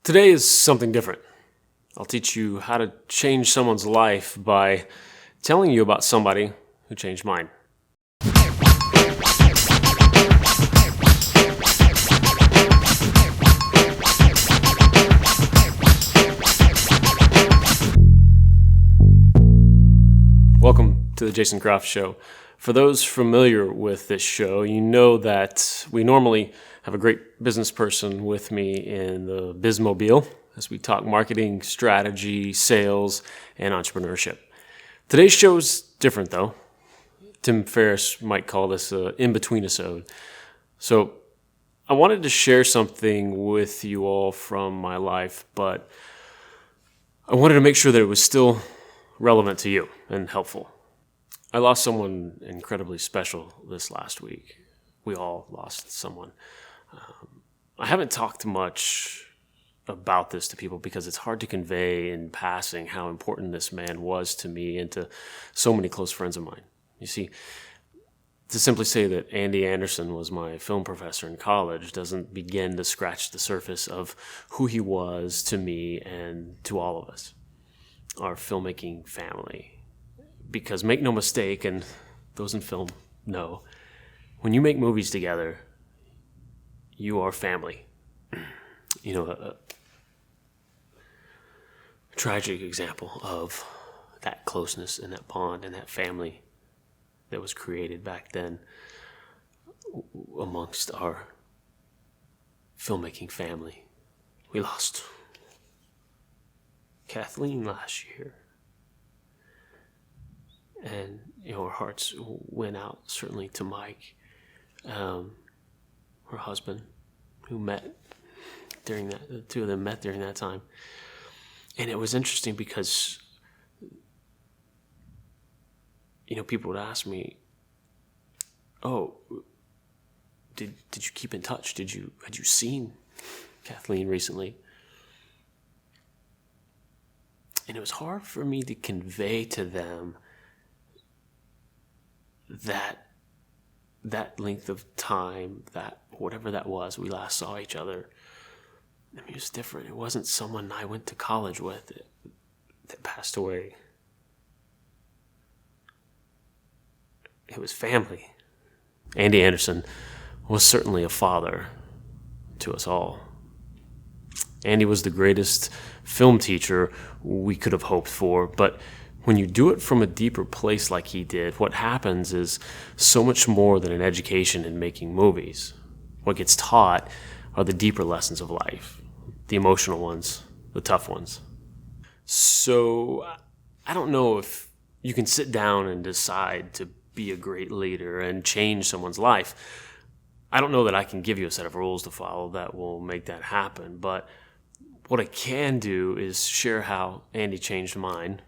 Today is something different. I'll teach you how to change someone's life by telling you about somebody who changed mine. Welcome to the Jason Croft Show. For those familiar with this show, you know that we normally have a great business person with me in the BizMobile as we talk marketing, strategy, sales, and entrepreneurship. Today's show is different, though. Tim Ferriss might call this an in-betweenisode. So I wanted to share something with you all from my life, but I wanted to make sure that it was still relevant to you and helpful. I lost someone incredibly special this last week. We all lost someone. I haven't talked much about this to people because it's hard to convey in passing how important this man was to me and to so many close friends of mine. You see, to simply say that Andy Anderson was my film professor in college doesn't begin to scratch the surface of who he was to me and to all of us, our filmmaking family. Because make no mistake, and those in film know, when you make movies together, you are family. You know, a tragic example of that closeness and that bond and that family that was created back then amongst our filmmaking family. We lost Kathleen last year. And, you know, our hearts went out certainly to Mike, her husband, who met during that, the two of them met during that time. And it was interesting because, you know, people would ask me, oh, did you keep in touch? Had you seen Kathleen recently? And it was hard for me to convey to them that length of time, that whatever that was, we last saw each other. I mean, it was different. It wasn't someone I went to college with that passed away. It was family. Andy Anderson was certainly a father to us all. Andy was the greatest film teacher we could have hoped for, but when you do it from a deeper place like he did, what happens is so much more than an education in making movies. What gets taught are the deeper lessons of life, the emotional ones, the tough ones. So I don't know if you can sit down and decide to be a great leader and change someone's life. I don't know that I can give you a set of rules to follow that will make that happen, but what I can do is share how Andy changed mine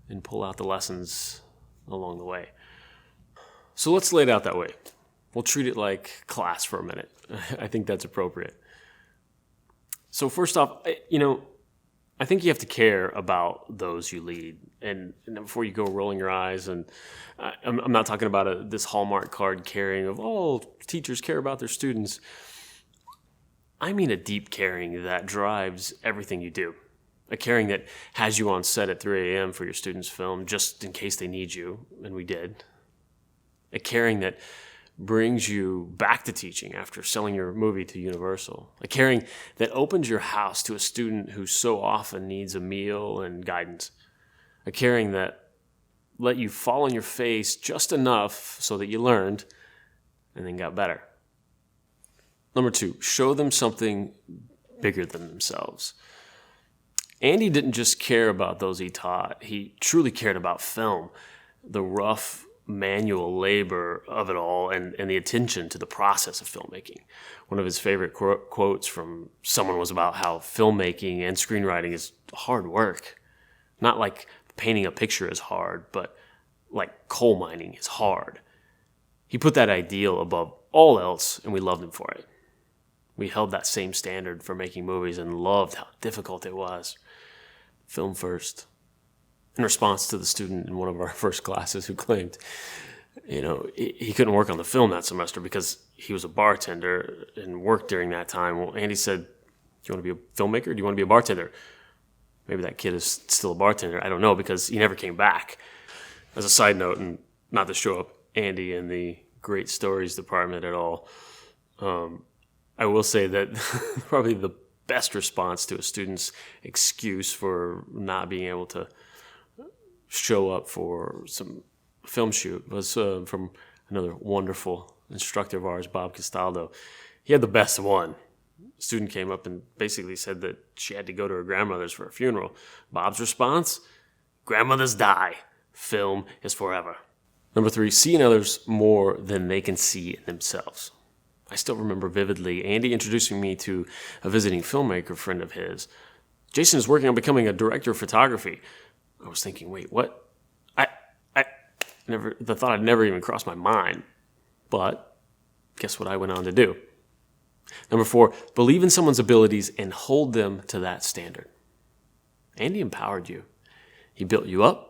and pull out the lessons along the way. So let's lay it out that way. We'll treat it like class for a minute. I think that's appropriate. So first off, I think you have to care about those you lead. And before you go rolling your eyes, and I'm not talking about this Hallmark card carrying of, oh, teachers care about their students. I mean a deep caring that drives everything you do. A caring that has you on set at 3 a.m. for your students' film just in case they need you, and we did. A caring that brings you back to teaching after selling your movie to Universal. A caring that opens your house to a student who so often needs a meal and guidance. A caring that let you fall on your face just enough so that you learned and then got better. Number 2, show them something bigger than themselves. Andy didn't just care about those he taught. He truly cared about film, the rough manual labor of it all, and the attention to the process of filmmaking. One of his favorite quotes from someone was about how filmmaking and screenwriting is hard work. Not like painting a picture is hard, but like coal mining is hard. He put that ideal above all else, and we loved him for it. We held that same standard for making movies and loved how difficult it was. Film first. In response to the student in one of our first classes who claimed, he couldn't work on the film that semester because he was a bartender and worked during that time. Well, Andy said, you want to be a filmmaker? Do you want to be a bartender? Maybe that kid is still a bartender. I don't know, because he never came back. As a side note, and not to show up Andy in the great stories department at all, I will say that probably the best response to a student's excuse for not being able to show up for some film shoot was from another wonderful instructor of ours, Bob Castaldo. He had the best one. A student came up and basically said that she had to go to her grandmother's for a funeral. Bob's response: grandmothers die. Film is forever. Number 3, see in others more than they can see in themselves. I still remember vividly Andy introducing me to a visiting filmmaker friend of his. Jason is working on becoming a director of photography. I was thinking, wait, what? The thought had never even crossed my mind. But guess what I went on to do? Number 4, believe in someone's abilities and hold them to that standard. Andy empowered you. He built you up.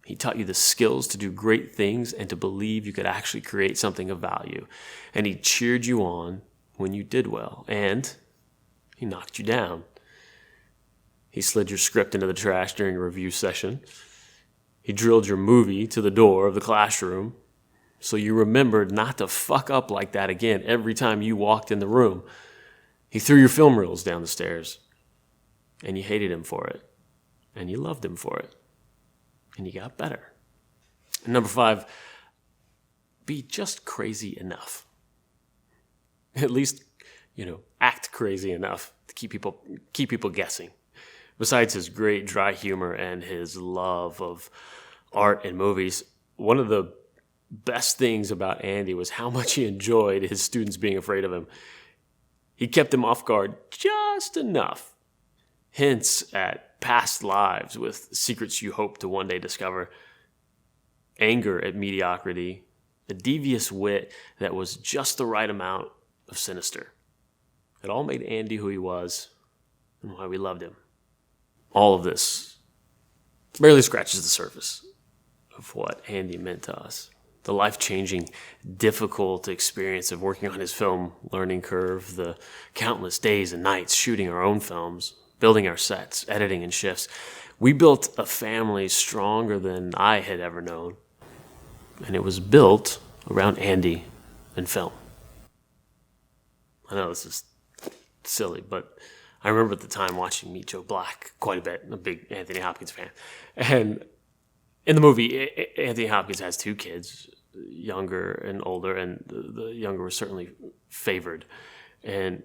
He taught you the skills to do great things and to believe you could actually create something of value. And he cheered you on when you did well. And he knocked you down. He slid your script into the trash during a review session. He drilled your movie to the door of the classroom so you remembered not to fuck up like that again every time you walked in the room. He threw your film reels down the stairs, and you hated him for it, and you loved him for it, and you got better. And number 5, be just crazy enough. At least, act crazy enough to keep people guessing. Besides his great dry humor and his love of art and movies, one of the best things about Andy was how much he enjoyed his students being afraid of him. He kept them off guard just enough. Hints at past lives with secrets you hope to one day discover. Anger at mediocrity. A devious wit that was just the right amount of sinister. It all made Andy who he was and why we loved him. All of this barely scratches the surface of what Andy meant to us. The life-changing, difficult experience of working on his film learning curve, the countless days and nights shooting our own films, building our sets, editing in shifts. We built a family stronger than I had ever known. And it was built around Andy and film. I know this is silly, but I remember at the time watching Meet Joe Black quite a bit. I'm a big Anthony Hopkins fan. And in the movie, Anthony Hopkins has 2 kids, younger and older, and the younger was certainly favored. And,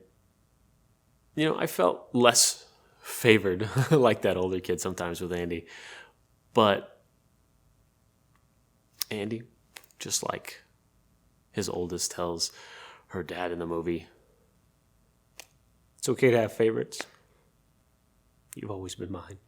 I felt less favored like that older kid sometimes with Andy. But Andy, just like his oldest tells her dad in the movie, it's okay to have favorites. You've always been mine.